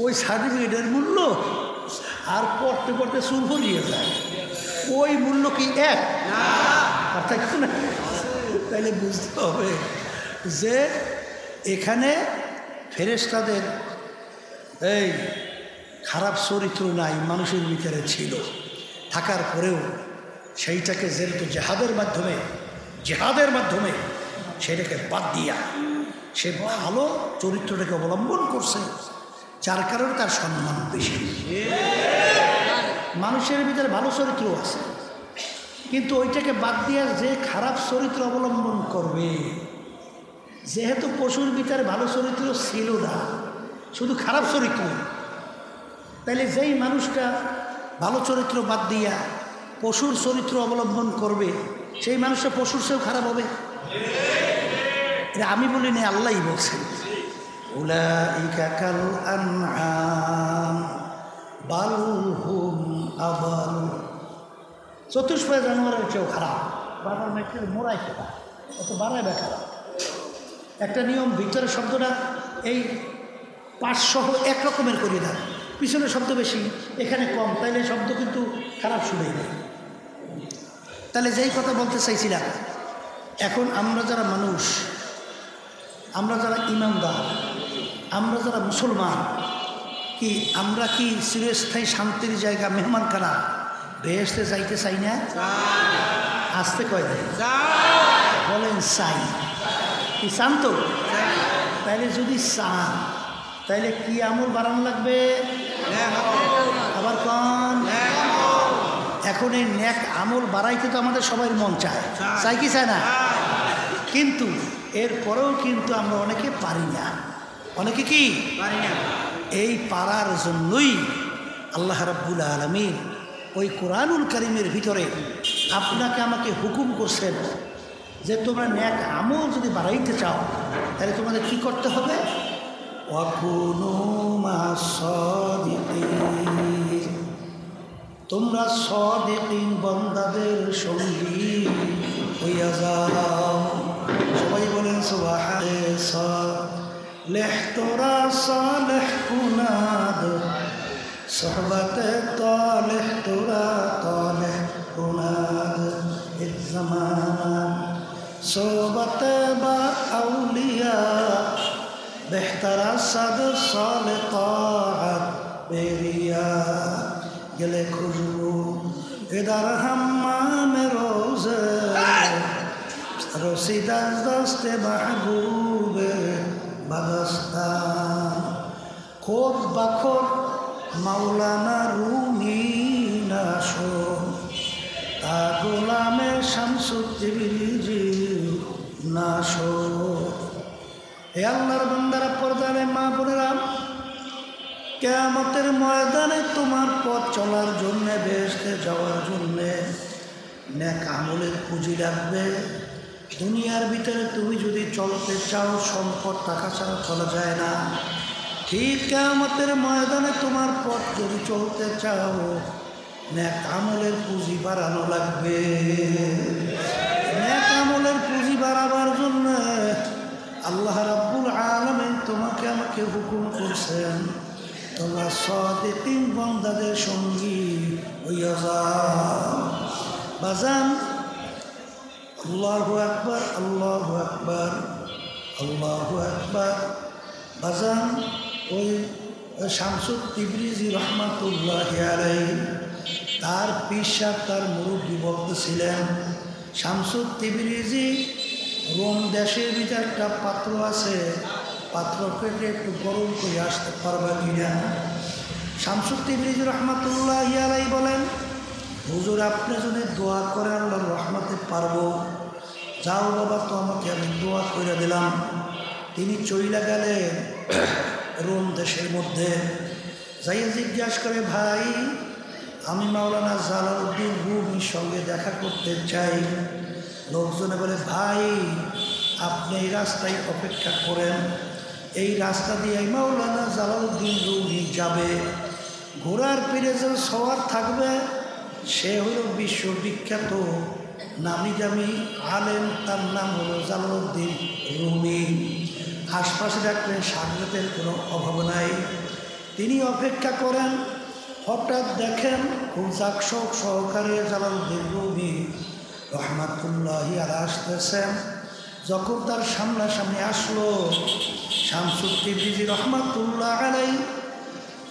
ওই সার্টিফিকেটের মূল্য আর পড়তে পড়তে চুল ভরিয়ে যায়, ওই মূল্য কি এক? পার্থক্য না। তাইলে বুঝতে হবে যে এখানে ফেরেশতাদের এই খারাপ চরিত্র নাই, মানুষের ভিতরে ছিল। থাকার পরেও সেইটাকে যেহেতু জেহাদের মাধ্যমে সেটাকে বাদ দিয়া সে ভালো চরিত্রটাকে অবলম্বন করছে, যার কারণে তার সম্মান বেশি। মানুষের ভিতরে ভালো চরিত্র আছে, কিন্তু ওইটাকে বাদ দিয়া যে খারাপ চরিত্র অবলম্বন করবে, যেহেতু পশুর ভিতরে ভালো চরিত্র ছিল না, শুধু খারাপ চরিত্র, তাইলে যেই মানুষটা ভালো চরিত্র বাদ দিয়া পশুর চরিত্র অবলম্বন করবে সেই মানুষটা পশুর চেয়েও খারাপ হবে। এটা আমি বলি না, আল্লাহই বলছেন, উলাইকা কাল আনআম বাল হুম আদাল। চতুষ্পদ জানোয়ারের চেয়েও খারাপ, বাবার মেয়েকে মোড়াই খেলা, অত বাড়াই বা খারাপ। একটা নিয়ম, ভিতরের শব্দটা এই পাঁচসহ এক রকমের করি না, পিছনের শব্দ বেশি এখানে কম, তাইলে শব্দ কিন্তু খারাপ শুনেই নেই। তাহলে যেই কথা বলতে চাইছিলাম, এখন আমরা যারা মানুষ, আমরা যারা ইমানদার, আমরা যারা মুসলমান, কি আমরা কি চিরস্থায়ী শান্তির জায়গা মেহমানখানা বেহেশতে যাইতে চাই না? আসতে কয় দেয় বলেন চাই, কি চান তো? তাইলে যদি চান তাইলে কি আমল বাড়ানো লাগবে? আবার কন, এখন এই নেক আমল বাড়াইতে তো আমাদের সবাই মন চায়, চাই কি চায় না? কিন্তু এরপরেও কিন্তু আমরা অনেকে পারি না। অনেকে কি পারি না? এই পারার জন্যই আল্লাহ রাব্বুল আলামিন ওই কোরআনুল কারীমের ভিতরে আপনাকে আমাকে হুকুম করছেন যে তোমরা নেক আমল যদি বাড়াইতে চাও তাহলে তোমাদের কি করতে হবে? ওয়াকুনু মা'আস সাদিকিন, তোমরা সাদিকিন বান্দাদের সঙ্গী হইয়া যাও। সবাই বলেন সুবহানাল্লাহ। লেহ তোরা সালেহ কুনাদ, সোহবতে তালেহ তোরা তালেহ কুনাদ, ইজ্জামান সোহবতে বা আউলিয়া, বেহতরা সাদ সালে তাআত বেরিয়া, গেলে খুশবু ইদার হাম্মাম রোজে, রসিদা দস্তে মাহবুবে বাদস্তান। খোদ বাখোদ মাওলানা রুমি নাশো, তা গোলামে শামসুদ্দিন নাশো। হে আল্লাহর বান্দারা, পর্দারে মা বোনেরা, কিয়ামতের ময়দানে তোমার পথ চলার জন্যে, বেহেশতে যাওয়ার জন্যে নেক আমলের পুঁজি লাগবে। দুনিয়ার ভিতরে তুমি যদি চলতে চাও, সম্পদ টাকা ছাড়া চলা যায় না। ঠিক কিয়ামতের ময়দানে তোমার পথ যদি চলতে চাও, নেক আমলের পুঁজি বাড়ানো লাগবে। নেক আমলের পুঁজি বাড়াবার জন্য আল্লাহ রাব্বুল আলামিন তোমাকে আমাকে হুকুম করছেন, তোমরা সাদিকিন বান্দাদের সঙ্গী হইয়া যাও। বাজান, আল্লাহু আকবার, আল্লাহু আকবার, আল্লাহু আকবার। বাজান, ওই শামসুদ তিবরিজি রহমাতুল্লাহি আলাইহি তার পিসা তার মুরব্বী বলতেছিলেন, শামসুদ তিবরিজি রোম দেশের ভিতরে একটা পাত্র আছে, পাত্র পেটে একটু গরম করে আসতে পারবা কিনা? শামসুদ তিবরিজি রহমাতুল্লাহি আলাইহি বলেন, হুজুর আপনি যদি দোয়া করেন আল্লাহর রহমতে পারবো। যাও বাবা, তো আমাকে আমি দোয়া করে দিলাম। তিনি চইলা গেলেন রোম দেশের মধ্যে। যাইয়া জিজ্ঞাসা করে, ভাই আমি মাওলানা জালালউদ্দিন রুমির সঙ্গে দেখা করতে চাই। লোকজনে বলে, ভাই আপনি এই রাস্তায় অপেক্ষা করেন, এই রাস্তা দিয়ে মাওলানা জালালউদ্দিন রুমি যাবে। ঘোড়ার পিঠে যে সওয়ার থাকবে সে হল বিশ্ববিখ্যাত নামি দামি আলেম, তার নাম হলো জালালউদ্দিন রুমি। আশপাশে রাখলেন, সাগরেতের কোনো অভাব নাই। তিনি অপেক্ষা করেন, হঠাৎ দেখেন খুব জাকশোক সহকারে জালালউদ্দিন রুমি রহমাতুল্লাহি আলাইহি আসতেছেন। যখন তার সামনাসামনি আসলো, শামসুদ তিবরিজি রহমাতুল্লাহ আলাইহি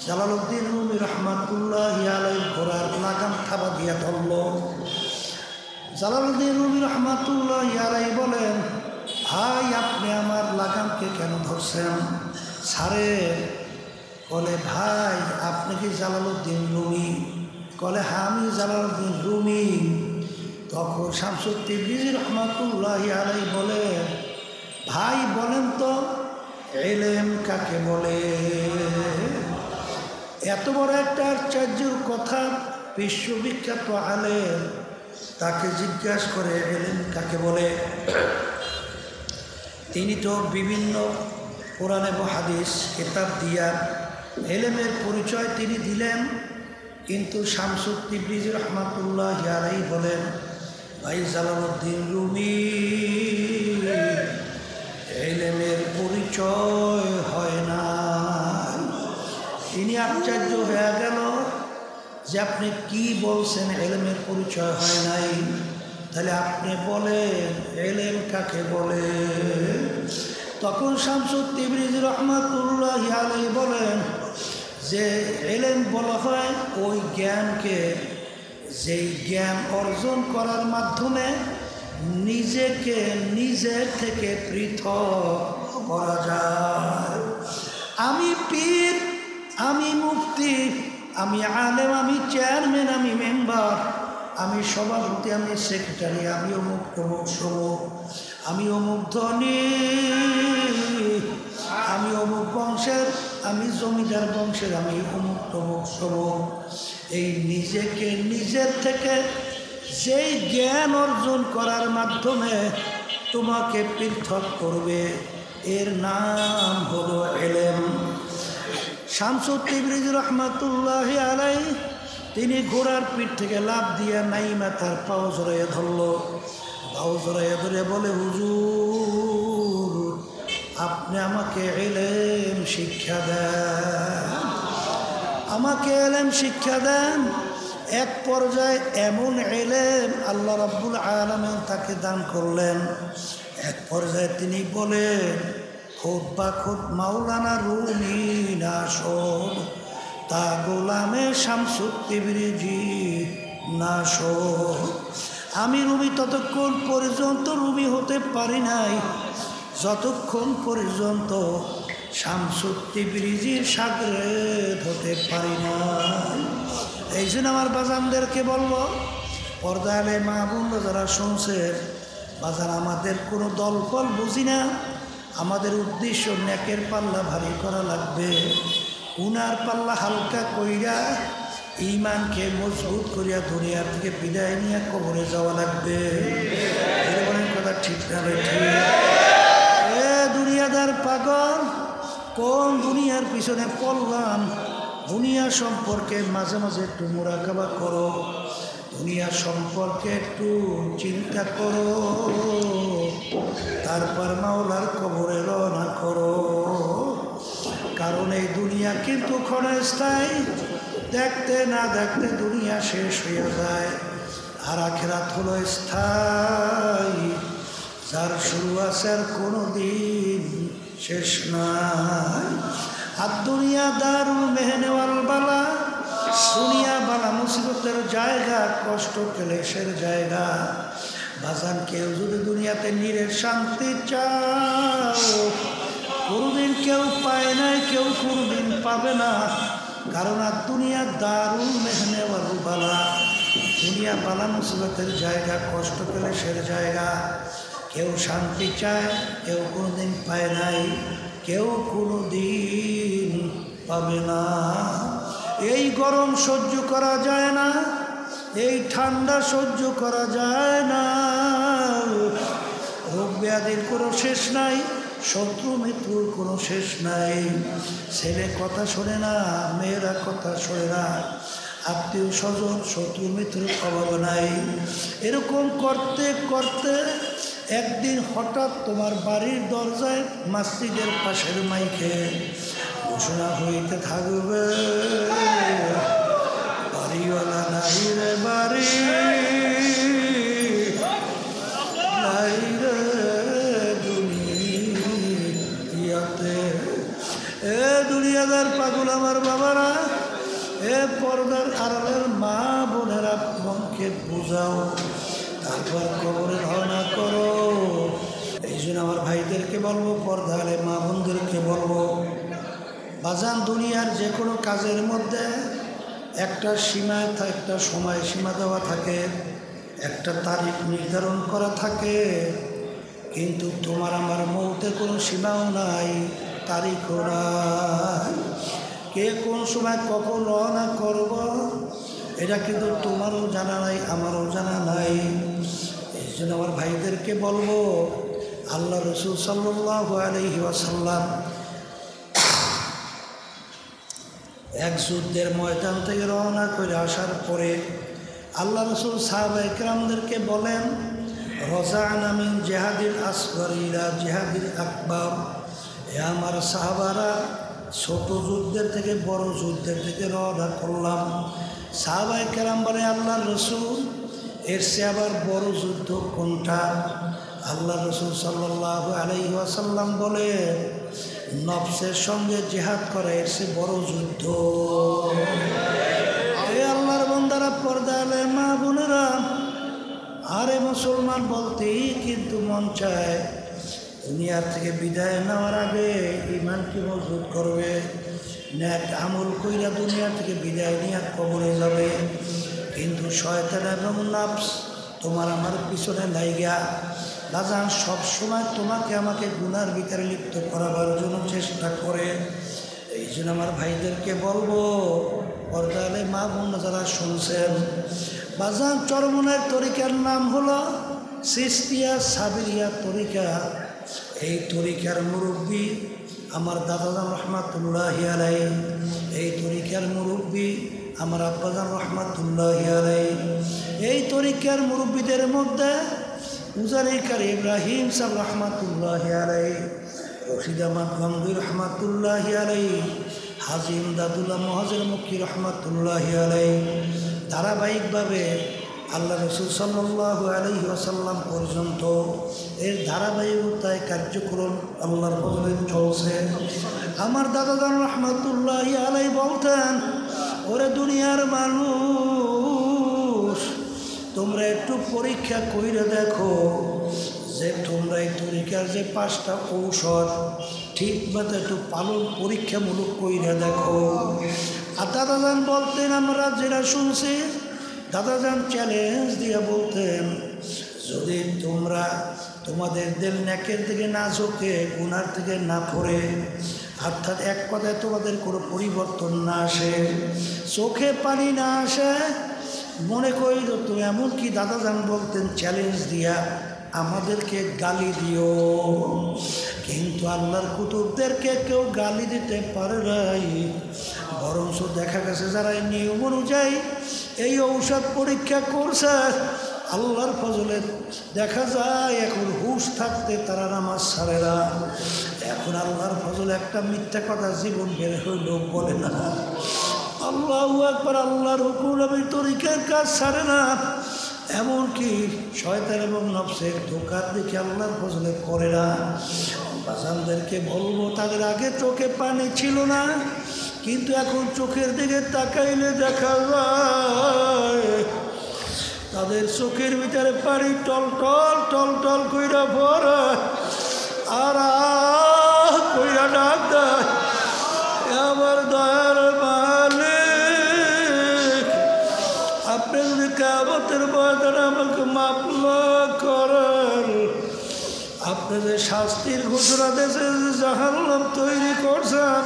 জালালউদ্দিন রুমি রহমাতুল্লাহি আলাইহি ঘোড়ার লাগাম থাবা দিয়া ধরল। জালালউদ্দিন রুমি রহমাতুল্লাহি আলাইহি বলেন, ভাই আপনি আমার লাগামকে কেন ধরছেন? সারে বলে, ভাই আপনি কি জালালউদ্দিন রুমি? বলে, হ্যাঁ আমি জালালউদ্দিন রুমি। তখন শামসুদ তিবরিজি রহমাতুল্লাহি আলাইহি বলে, ভাই বলেন তো ইলম কাকে বলে? এত বড় একটা আশ্চর্যের কথা, বিশ্ববিখ্যাত আলেম, তাকে জিজ্ঞাসা করে ইলম কাকে বলে? তিনি তো বিভিন্ন কোরআন এবং হাদিস কিতাব দিয়া ইলমের পরিচয় তিনি দিলেন, কিন্তু শামসুদ তিবরিজি রহমাতুল্লাহি আলাইহি বলেন, ভাই জালালউদ্দিন রুমি ইলমের পরিচয় হয় না। তিনি আশ্চর্য হয়ে গেল যে আপনি কি বলছেন, ইলমের পরিচয় হয় নাই? তাহলে আপনি বলেন ইলম কাকে বলে? তখন শামসুদ তিবরিজি রহমাতুল্লাহি আলাইহি বলেন যে ইলম বলা হয় ওই জ্ঞানকে, যেই জ্ঞান অর্জন করার মাধ্যমে নিজেকে নিজের থেকে পৃথক করা যায়। আমি পীর, আমি মুফতি, আমি আলেম, আমি চেয়ারম্যান, আমি মেম্বার, আমি সভাপতি, আমি সেক্রেটারি, আমি অমুক তমুক সমুক, আমি অমুক ধনী, আমি অমুক বংশের, আমি জমিদার বংশের, আমি অমুক তমুক সমুক। এই নিজেকে নিজের থেকে যেই জ্ঞান অর্জন করার মাধ্যমে তোমাকে পৃথক করবে, এর নাম হলো ইলম। শামসুদ তিবরিজি রহমাতুল্লাহি আলাইহি তিনি ঘোড়ার পিঠ থেকে লাফ দিয়ে নাইমা তার পাও জড়াইয়া ধরল। পাও জড়াইয়া ধরে বলে, হুজুর আপনি আমাকে ইলম শিক্ষা দেন, আমাকে ইলম শিক্ষা দেন। এক পর্যায়ে এমন ইলম আল্লাহ রাব্বুল আলামিন তাকে দান করলেন। এক পর্যায়ে তিনি বলেন, খুদ বা খুদ মাওলানা রুমি না শোন, তা গোলামে শামসুদ তিবরিজি না শোন। আমি রুমি ততক্ষণ পর্যন্ত রুমি হতে পারি নাই যতক্ষণ পর্যন্ত শামসুদ তিবরিজির শাগরেদ হতে পারি নাই। এই জন্য আমার বাজানদেরকে বলবো, পর্দালে মা বোনরা যারা শুনছে, বাজান আমাদের কোনো দলফল বুঝি না, আমাদের উদ্দেশ্য নেকের পাল্লা ভারী করা লাগবে, উনার পাল্লা হালকা কইরা ইমানকে মজবুত করিয়া দুনিয়ার থেকে বিদায় নিয়ে কবরে যাওয়া লাগবে। এরকম কথা ঠিক না? ঠিক দুনিয়াদার পাগল, কোন দুনিয়ার পিছনে পড়লাম। দুনিয়া সম্পর্কে মাঝে মাঝে একটু মুরাকাবা করো, দুনিয়া সম্পর্কে একটু চিন্তা করো, তারপর মাওলার কবরে রওনা করো। কারণ এই দুনিয়া কিন্তু ক্ষণস্থায়ী, দেখতে না দেখতে দুনিয়া শেষ হয়ে যায়। আর আখিরাত হলো স্থায়ী, যার শুরু আছে আর কোনো দিন শেষ নাই। আর দুনিয়া দারুল মেহনে ওয়াল বালা, দুনিয়া বালা মুসিবতের জায়গা, কষ্ট ক্লেশের জায়গা। বাজান কেউ যদি দুনিয়াতে নিরের শান্তি চাও, কোনোদিন কেউ পায় নাই, কেউ কোনোদিন পাবে না। কারণ আর দুনিয়া দারুল মেহনে ওয়াল বালা, দুনিয়া বালা মুসিবতের জায়গা, কষ্ট ক্লেশের জায়গা। কেউ শান্তি চায়, কেউ কোনোদিন পায় নাই, কেউ কোনোদিন পাবে না। এই গরম সহ্য করা যায় না, এই ঠান্ডা সহ্য করা যায় না। রোগ ব্যাধির কোনো শেষ নাই, শত্রু মৃত্যুর কোনো শেষ নাই। ছেলে কথা শোনে না, মেয়েরা কথা শোনে না, আত্মীয় স্বজন শত্রু মৃত্যুর অভাব নাই। এরকম করতে করতে একদিন হঠাৎ তোমার বাড়ির দরজায় মসজিদের পাশের মাইকে ঘোষণা হইতে থাকবে, বাড়িওয়ালা নাই রে বাড়ি, নাই রে দুনিয়াতে। এ দুনিয়াদার পাগল আমার বাবারা, এ পর্দার আড়ালের মা বোনেরা, মনকে বুঝাও, তারপর কবরে রওনা করো। এই জন্য আমার ভাইদেরকে বলবো, পর্দারে মা বোনদেরকে বলবো, বাজান দুনিয়ার যে কোনো কাজের মধ্যে একটা সীমা, একটা সময় সীমা দেওয়া থাকে, একটা তারিখ নির্ধারণ করা থাকে। কিন্তু তোমার আমার মৌতের কোনো সীমাও নাই, তারিখও নাই। কে কোন সময় কখন রওনা করব এটা কিন্তু তোমারও জানা নাই, আমারও জানা নাই। এই জন্য আমার ভাইদেরকে বলবো, আল্লাহ রসুল সাল্লাল্লাহু আলাইহি ওয়াসাল্লাম এক যুদ্ধের ময়দান থেকে রওনা করে আসার পরে আল্লাহ রসুল সাহাবায়ে কেরামদেরকে বলেন, রজানা মিন জিহাদিল আসগর ইলা জিহাদিল আকবার। এ আমার সাহাবারা, ছোট যুদ্ধের থেকে বড় যুদ্ধের থেকে রওনা করলাম। সাহাবায়ে কেরাম বলে, আল্লাহ রসুল এর সে আবার বড় যুদ্ধ কোনটা? আল্লাহ রসুল সাল্লাল্লাহু আলাইহি ওয়াসাল্লাম বলে, নফসের সঙ্গে জিহাদ করা এর সে বড় যুদ্ধ। এই আল্লাহর বান্দারা, পর্দালে মা বোনেরা, আরে মুসলমান বলতেই কিন্তু মন চায় দুনিয়ার থেকে বিদায় নেওয়ার আগে ইমানকে মজবুত করবে, নেক আমল কইরা দুনিয়া থেকে বিদায় নিয়ে কবরে যাবে। কিন্তু শয়তান এবং নফস তোমার আমার পিছনে লাইগা বাজান সবসময় তোমাকে আমাকে গুনার ভিতরে লিপ্ত করাবার জন্য চেষ্টা করে। এই জন্য আমার ভাইদেরকে বলবো, পর্দালে মা বোন যারা শুনছেন, বাজান চরমনের তরিকার নাম হলো চিশতিয়া সাবিরিয়া তরিকা। এই তরিকার মুরব্বী আমার দাদাজান রহমাতুল্লাহি আলাইহি, এই তরিকার মুরব্বী আমার আব্বাজান রহমাতুল্লাহি আলাইহি। এই তরিকার মুরব্বীদের মধ্যে উজারিকার ইব্রাহিম সাহেব রহমাতুল্লাহি আলাইহি, রশিদ আহমদ গঙ্গুই রহমাতুল্লাহি আলাইহি, হাজী ইমদাদুল্লাহ মহাজের মুক্তি রহমাতুল্লাহি আলাইহি ধারাবাহিকভাবে আল্লাহ রসুল সাল্লাল্লাহু আলাইহি ওয়াসাল্লাম পর্যন্ত এর ধারাবাহিকতায় কার্যক্রম আল্লাহর ফজলে চলছে। আমার দাদাজান রহমাতুল্লাহি আলাইহি বলতেন, ওরে দুনিয়ার মানুষ, তোমরা একটু পরীক্ষা কইরে দেখো যে তোমরা এই তরিকার যে 5টা ঔষধ ঠিক মতো একটু পালন পরীক্ষামূলক কইরে দেখো। আর দাদাজান বলতেন, আমরা যেটা শুনছি, দাদাজান চ্যালেঞ্জ দিয়ে বলতেন, যদি তোমরা তোমাদের দিল নেকের দিকে না ঝোঁকে, গুনার থেকে না পড়ে, অর্থাৎ এক কথায় তোমাদের কোনো পরিবর্তন না আসে, চোখে পানি না আসে, মনে করিল তো, এমনকি দাদাজান বলতেন চ্যালেঞ্জ দিয়া, আমাদেরকে গালি দিও, কিন্তু আল্লাহর কুতুবদেরকে কেউ গালি দিতে পারে নাই। বরঞ্চ দেখা গেছে যারা এই নিয়ম অনুযায়ী এই ঔষধ পরীক্ষা করছে, আল্লাহর ফজলে দেখা যায় এখন হুঁশ থাকতে তারা নামাজ ছাড়ে না। এখন আল্লাহর ফজলে একটা মিথ্যা কথা জীবন বের হইলেও বলে না। আল্লাহু আকবার, আল্লাহর হুকুম এবং তরিকার কাজ ছাড়ে না। এমনকি শয়তান এবং নফসের ধোকার দিকে আল্লাহর ফজলে করে না। বাজানদেরকে বলবো, তাদের আগে চোখে পানি ছিল না, কিন্তু এখন চোখের দিকে তাকাইলে দেখা যায় তাদের চোখের ভিতরে পানি টল টল টল টল কইরা ভরা, আর কইরা ডাক দেয়, আমার দয়ার মালিক, আপনি যদি কিয়ামতের ময়দানে আমাকে মাফ না করেন, আপনি যে শাস্তির ঘোষণা দেশে জাহান্নাম তৈরি করছেন,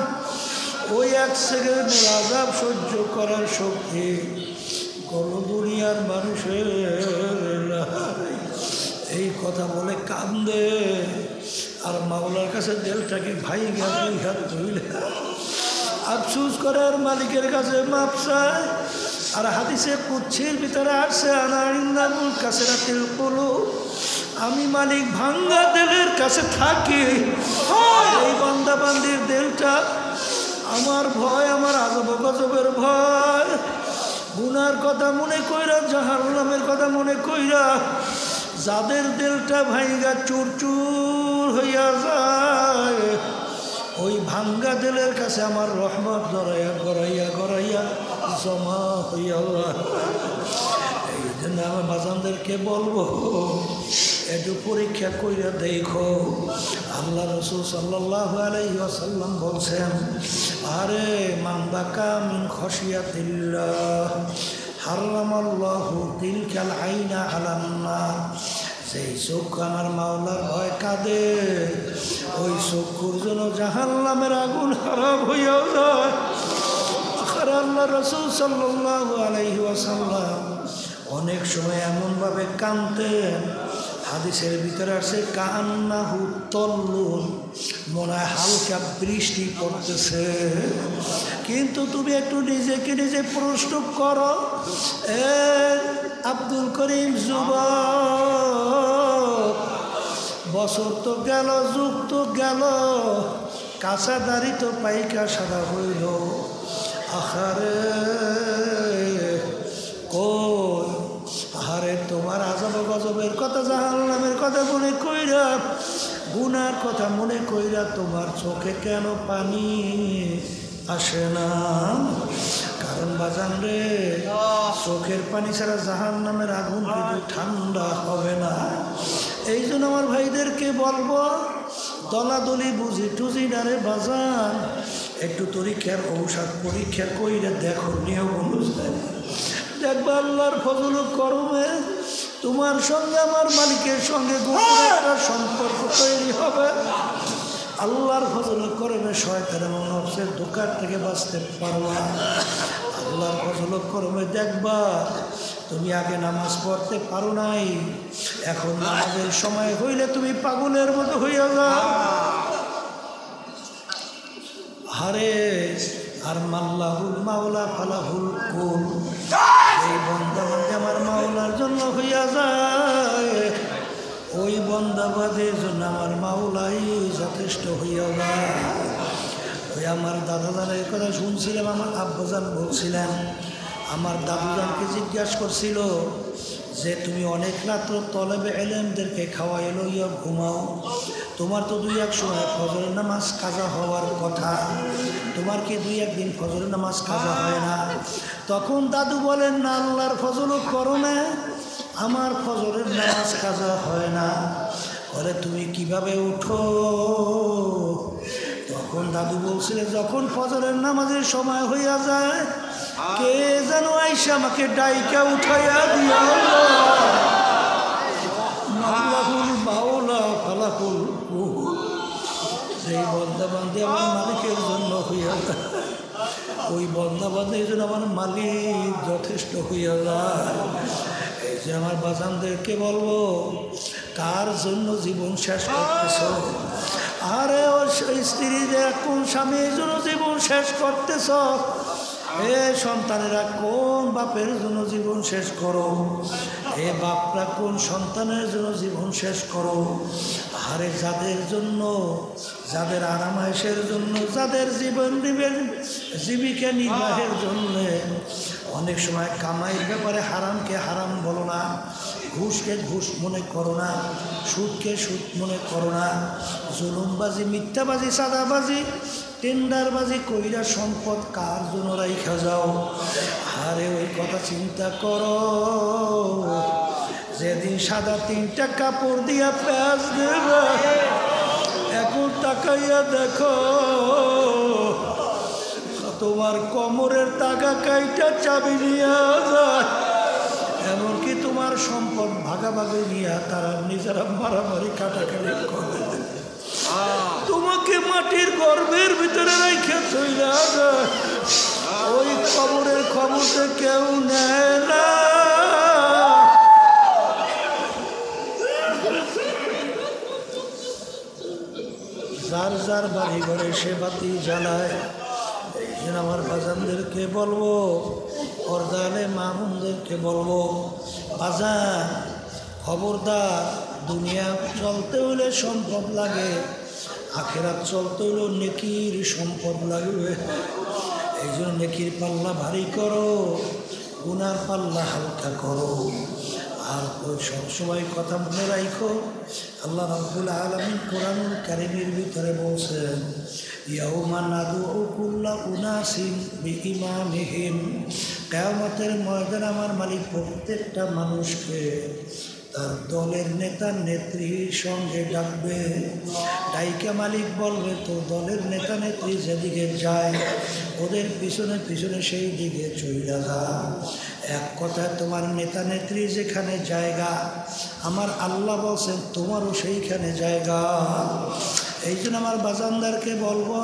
ওই এক সেকেন্ডের আযাব সহ্য করার শক্তি কোন দুনিয়ার মানুষের নাই। এই কথা বলে কান্দে, আর মাওলার কাছে দিলটাকে ভাই গেছে হাত ধুইলে আফসোস করে, আর মালিকের কাছে মাপ চায়। আর হাদিসে কুদসির ভিতরে আসছে, আনা ইনদাল কাসরাতিল কুলুব, আমি মালিক ভাঙ্গা দিলের কাছে থাকি। এই বান্দা বান্দির দিলটা আমার ভয়, আমার আযব গজবের ভয়, গুনার কথা মনে কইরা, জাহান্নামের কথা মনে কইরা যাদের দিলটা ভাঙ্গা চুর চুর হইয়া যায়, ওই ভাঙ্গা দিলের কাছে আমার রহমত গড়াইয়া গড়াইয়া গড়াইয়া জমা হইয়া। এই জন্য আমার বাজানদেরকে বলবো, একটু পরীক্ষা কইরা দেখো। আল্লাহ রাসূল সাল্লাল্লাহু আলাইহি ওয়াসাল্লাম বলছেন, আরে মান বাকা মিন খশিয়াতিল্লাহ হারামাল্লাহু তিলকাল আইনা আলান নার, সেই চক্ষু আমার মাওলার ভয় কাঁদে, ওই চক্ষুর জন্য জাহান্নামের আগুন হারাম হইয়া যায়। আল্লাহ রাসূল সাল্লাল্লাহু আলাইহি ওয়াসাল্লাম অনেক সময় এমনভাবে কাঁদতেন, হাদিসের ভিতরে আছে কান্নাহু তল্লুন, মনে হয় হালকা বৃষ্টি পড়তেছে। কিন্তু তুমি একটু নিজেকে নিজে প্রশ্ন করো, আব্দুল করিম যুবক, বছর তো গেল, যুগ তো গেল, কাঁচা দাড়ি তো পাইকা সাদা হইল, আহারে কই, আহারে তোমার আযাব গজবের কথা, জাহান্নামের কথা মনে কইরা, গুনার কথা মনে কইরা তোমার চোখে কেন পানি আসে না? কারণ বাজান রে, চোখের পানি ছাড়া জাহান্নামের আগুন কিন্তু ঠান্ডা হবে না। এই জন্য আমার ভাইদেরকে বলবো, দলাদলি বুঝি টুজি না রে বাজান, একটু পরীক্ষার ঔষধ পরীক্ষা কইরা দেখো নিয়ম অনুযায়ী, দেখবা আল্লাহর ফজল করমে তোমার সঙ্গে আমার মালিকের সঙ্গে গোপন একটা সম্পর্ক তৈরি হবে। আল্লাহর ফজল করমে শয়তান এবং নফসের ধোঁকার থেকে বাঁচতে পারবা। আল্লাহর ফজল করমে দেখবা তুমি আগে নামাজ পড়তে পারো নাই, এখন নামাজের সময় হইলে তুমি পাগলের মতো হইয়া যাও। হারে আর মাল্লাহুল মাওলা ফালাহুল কুল, এই বন্দা বান্দে আমার মাওলার জন্য হইয়া যায়, ওই বন্দাবাদের জন্য আমার মাওলাই যথেষ্ট হইয়া যায়। ওই আমার দাদাজানের কথা শুনছিলাম, আমার আব্বাজান বলছিলেন, আমার দাদুজানকে জিজ্ঞাসা করছিল যে তুমি অনেক রাত্র তলেবে এলেমদেরকে খাওয়াই লইয়া ঘুমাও, তোমার তো দুই এক সময় ফজরের নামাজ কাজা হওয়ার কথা, তোমার কি দুই একদিন ফজরের নামাজ কাজা হয় না? তখন দাদু বলেন, না, আল্লাহর ফজল করমে আমার ফজরের নামাজ কাজা হয় না। বলে তুমি কিভাবে উঠো? তখন দাদু বলছিলেন, যখন ফজরের নামাজের সময় হইয়া যায়, কে যেন আইসা আমাকে ডাইকা উঠাইয়া দিয়া, মাওলাহুল মাওলা ফালাহুল কুল, সেই বন্দা বান্দে আমার মালিকের জন্য হইয়া যায়, ওই বন্দাবাদে এই জন্য আমার মালিক যথেষ্ট হইয়া যায়। এই যে আমার বাজানদেরকে বলবো, কার জন্য জীবন শেষ করতেছ? আরে ওর স্ত্রী যে কোন স্বামীর জন্য জীবন শেষ করতেছ? এ সন্তানেরা কোন বাপের জন্য জীবন শেষ করো? এ বাপরা কোন সন্তানের জন্য জীবন শেষ করো? আরে যাদের জন্য, যাদের আরামায়েশের জন্য, যাদের জীবিকা নির্বাহের জন্য, অনেক সময় কামাইয়ের ব্যাপারে হারামকে হারাম বলো না, ঘুষকে ঘুষ মনে করো না, সুদকে সুদ মনে করো না, জুলুমবাজি, মিথ্যাবাজি, সাদাবাজি, টেন্ডারবাজি কইরা সম্পদ কার জন্য রাইখা যাও? আরে ওই কথা চিন্তা করো, যেদিন সাদা 3টা কাপড় দিয়া প্যাঁচ দেবে, এখন তাকাইয়া দেখো তোমার কোমরের টাকা কাইটা চাবি নিয়ে যায়। এমনকি তোমার সম্পদ ভাগাভাগি নিয়ে তারা নিজেরা মারামারি কাটাকাটি করে, তোমাকে মাটির গর্ভের ভিতরে রেখে চইলা যায়। ওই কবরের খবরতে কেউ নেয় না। যার যার বাড়ি ঘরে সে বাতি জ্বালায়। এই জন্য আমার বাজানদেরকে বলবো, পর্দালে মামুনদেরকে বলবো, বাজান খবরদার, দুনিয়া চলতে হলে সম্পদ লাগে, আখেরাত চলতে হলেও নেকির সম্পদ লাগবে। এই জন্য নেকির পাল্লা ভারী করো, গুনার পাল্লা হালকা করো। আর সবসময় কথা মনে রাখো, আল্লাহ রাব্বুল আলামিন কোরআনুল কারীমের ভিতরে বলছেন, ইয়াউমা নাদউ কুল্লা উনাসিন বিইমামিহিম, কিয়ামতের ময়দানে আমার মালিক প্রত্যেকটা মানুষকে তার দলের নেতা নেত্রীর সঙ্গে ডাকবে। ডাইকা মালিক বলবে, তো দলের নেতা নেত্রী যেদিকে যায় ওদের পিছনে পিছনে সেই দিকে চইলা যা। এক কথায় তোমার নেতা নেত্রী যেখানে জায়গা, আমার আল্লাহ বলছেন তোমারও সেইখানে জায়গা। এই জন্য আমার বাজানদারকে বলবো,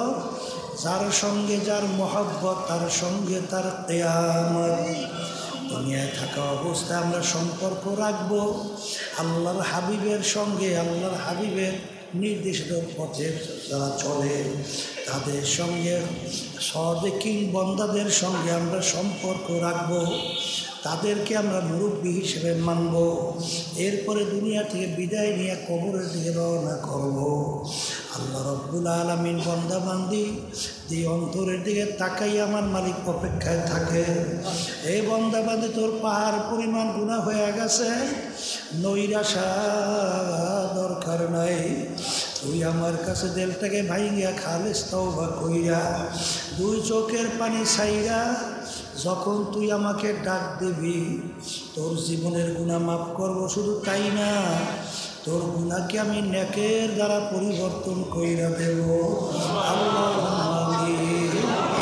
যার সঙ্গে যার মহব্বত, তার সঙ্গে তার কিয়ামত। দুনিয়ায় থাকা অবস্থায় আমরা সম্পর্ক রাখবো আল্লাহর হাবিবের সঙ্গে। আল্লাহর হাবিবের নির্দিষ্ট পথে যারা চলে তাদের সঙ্গে, সদেকিন বন্দাদের সঙ্গে আমরা সম্পর্ক রাখবো, তাদেরকে আমরা মুরব্বী হিসেবে মানব। এরপরে দুনিয়া থেকে বিদায় নিয়ে কবরের দিকে রওনা করব। আল্লাহ রাব্বুল আলামিন বন্দাবান্দি যে অন্তরের দিকে তাকাই আমার মালিক অপেক্ষায় থাকে, এই বন্দাবান্দি তোর পাহাড় পরিমাণ গুনাহ হয়ে গেছে, নৈরাশা দরকার নাই। তুই আমার কাছে দিলটাকে ভাইয়া খালেস তওবা কইরা, 2 চোখের পানি ছাইরা যখন তুই আমাকে ডাক দিবি, তোর জীবনের গুনাহ মাফ করবো। শুধু তাই না, তোর গুনাহকে আমি নেকের দ্বারা পরিবর্তন কইরা দেব।